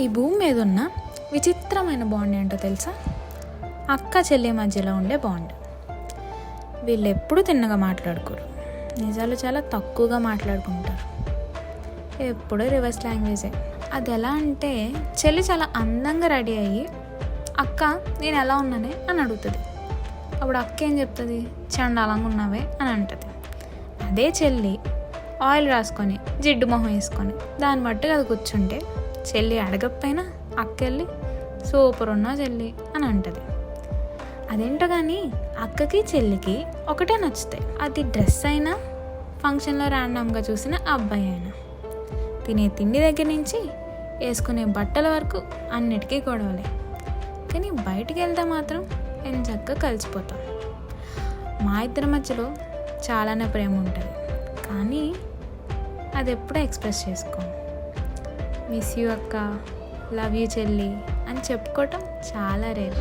ఈ భూమి మీద ఉన్న విచిత్రమైన బాండ్ ఏంటో తెలుసా? అక్క చెల్లి మధ్యలో ఉండే బాండ్. వీళ్ళు ఎప్పుడు తిన్నగా మాట్లాడుకోరు, నిజాలు చాలా తక్కువగా మాట్లాడుకుంటారు, ఎప్పుడూ రివర్స్ లాంగ్వేజే. అది ఎలా అంటే, చెల్లి చాలా అందంగా రెడీ అయ్యి అక్క నేను ఎలా ఉన్నానే అని అడుగుతుంది. అప్పుడు అక్క ఏం చెప్తుంది? చండాలంగా ఉన్నావే అని అంటుంది. అదే చెల్లి ఆయిల్ రాసుకొని జిడ్డు మొహం వేసుకొని దాన్ని బట్టి అది కూర్చుంటే, చెల్లి అడగకపోయినా అక్కెళ్ళి సూపర్ ఉన్నా చెల్లి అని అంటుంది. అదేంటో కానీ అక్కకి చెల్లికి ఒకటే నచ్చుతాయి. అది డ్రెస్ అయినా, ఫంక్షన్లో ర్యాండమ్గా చూసిన అబ్బాయి అయినా, తినే తిండి దగ్గర నుంచి వేసుకునే బట్టల వరకు అన్నిటికీ గొడవలే. కానీ బయటికి వెళ్తే మాత్రం ఎంచక్కా కలిసిపోతాం. మా ఇద్దరి మధ్యలో చాలానే ప్రేమ ఉంటుంది, కానీ అది ఎప్పుడూ ఎక్స్ప్రెస్ చేసుకోం. మిస్ యూ అక్క, లవ్ యూ చెల్లి అని చెప్పుకోవటం చాలా రేర్.